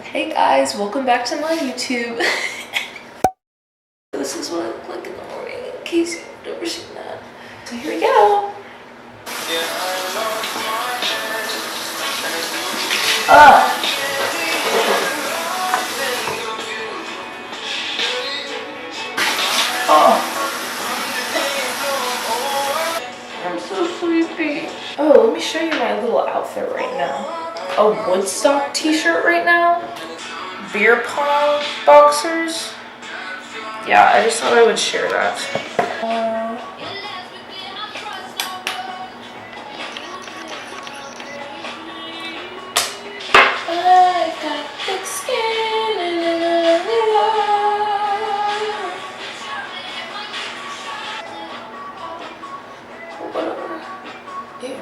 Hey guys, welcome back to my YouTube. This is what I look like in the morning, in case you've never seen that. So here we go. I'm so sleepy. Oh, let me show you my little outfit right now. A Woodstock t-shirt right now. Beer pong boxers. Yeah, I just thought I would share that. I got thick skin and whatever. Ew.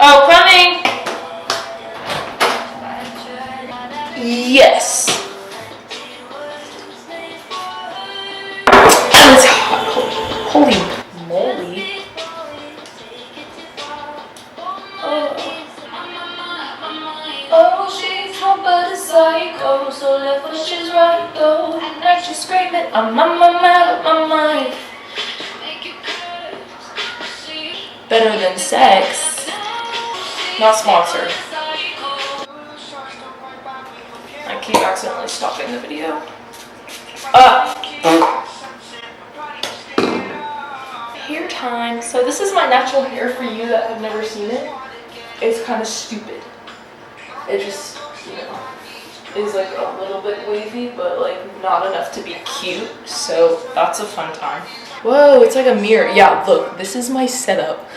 Oh, coming! Yes. And it's hot. Holy moly. Oh, she's hot but a psycho. So left when she's right though. At night she's screaming, I'm out of my mind. Better than sex. Not sponsored. I keep accidentally stopping the video. Hair time. So this is my natural hair for you that have never seen it. It's kind of stupid. It just, you know, is like a little bit wavy, but like not enough to be cute. So that's a fun time. Whoa, it's like a mirror. Yeah, look, this is my setup.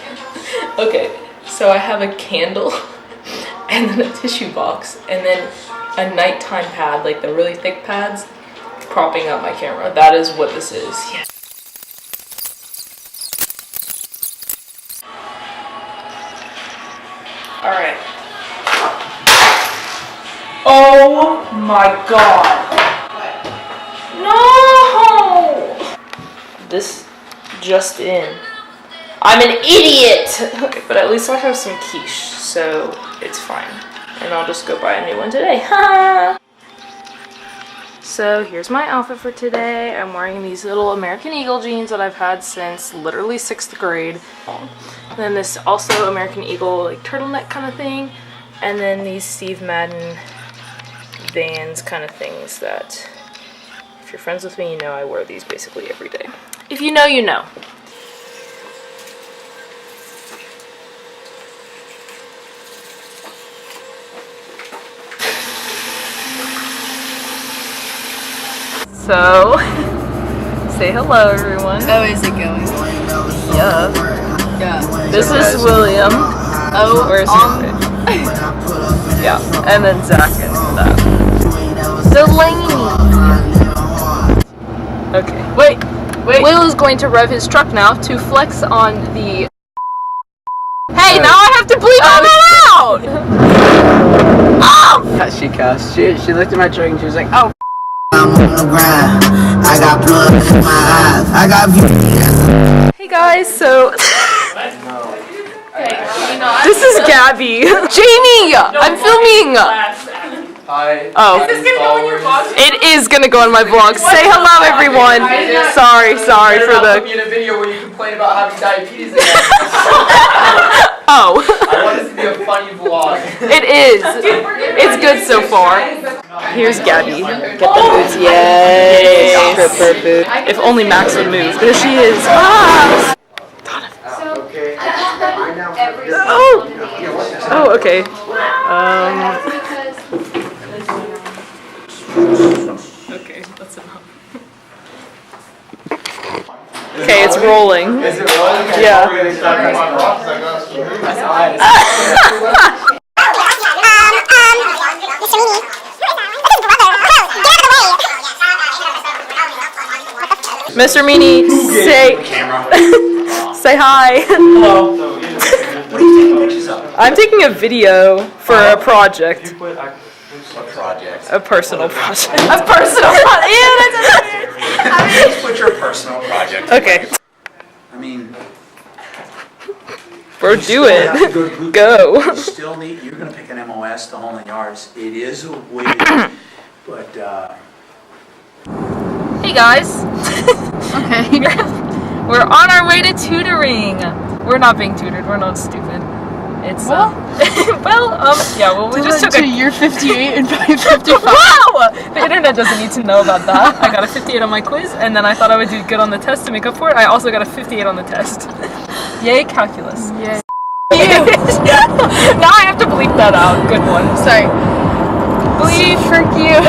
Okay. So I have a candle and then a tissue box and then a nighttime pad, like the really thick pads, propping up my camera. That is what this is. Yes. All right. Oh my God. No! This just in. I'm an idiot! Okay, but at least I have some quiche, so it's fine. And I'll just go buy a new one today. Ha! So here's my outfit for today. I'm wearing these little American Eagle jeans that I've had since literally 6th grade. And then this also American Eagle like turtleneck kind of thing. And then these Steve Madden Vans kind of things that, if you're friends with me, you know I wear these basically every day. If you know, you know. So, say hello, everyone. Oh, is it going? Yeah. Yeah. This is William. Oh, where's yeah, and then Zach and that. Delaney. Okay, wait. Will is going to rev his truck now to flex on the. Hey, now I have to bleep all that out. Oh! She cussed. She looked at my truck and she was like, "Oh." I'm on the grind. I got blood in my eyes. I got beauty. Hey guys, so this is Gabby. Jamie, I'm filming. Hi. Oh, Is this gonna go in your vlog? it is gonna go in my vlog. Say hello, everyone. Sorry for the. Put me in a video where you complain about having diabetes again. Oh. I want this to be a funny vlog. It is. It's good so far. Here's Gabby. Get the boots. Yay. If only Max would move. There she is. Ah. Okay. Oh, okay. Okay, that's enough. Okay, it's rolling. Is it rolling? Yeah. Mr. Meanie, say hi. Hello. What are you taking pictures of? I'm taking a video for a project. A personal project. A personal project. Yeah, that's Just put your personal project. okay. I mean, Bro, do it. Go. You still need, you're gonna pick an MOS, the whole nine yards. It is a wig, but, Hey guys. Okay. We're on our way to tutoring. We're not being tutored. We're not stupid. It's we just took to year 58 and 55. Wow! The internet doesn't need to know about that. I got a 58 on my quiz, and then I thought I would do good on the test to make up for it. I also got a 58 on the test. Yay, calculus. Yay. Now I have to bleep that out. Good one. Sorry. Bleep. Frick you.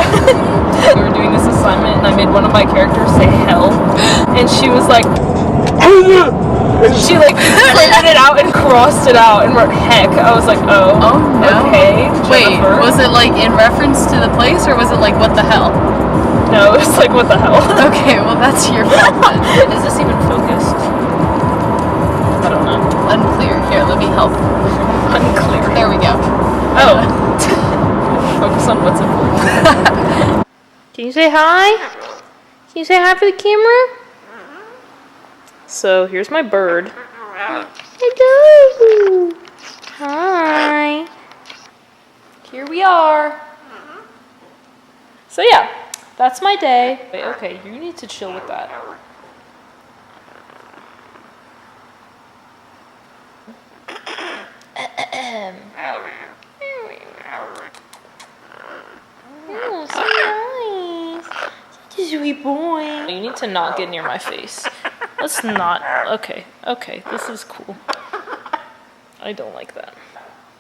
We were doing this assignment, and I made one of my characters say hell, and she was like, she like printed it out and crossed it out and wrote heck. I was like, oh no. Okay. Wait, Jennifer. was it like in reference to the place, or was it like what the hell? No, it was like what the hell. Okay, well that's your fault then. Is this even focused? I don't know. Unclear. Here, let me help. Unclear. There we go. Oh. Focus on what's important. Can you say hi? Can you say hi for the camera? So here's my bird. Hello. Hi. Here we are. So yeah, that's my day. Wait, okay, you need to chill with that. Oh, so nice. Such a sweet boy. You need to not get near my face. Let's not. Okay, this is cool. I don't like that.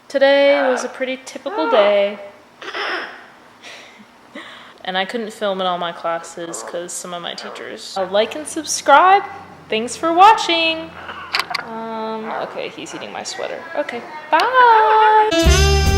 Today was a pretty typical day. And I couldn't film in all my classes because some of my teachers. Like and subscribe. Thanks for watching. Okay, he's eating my sweater. Okay, bye.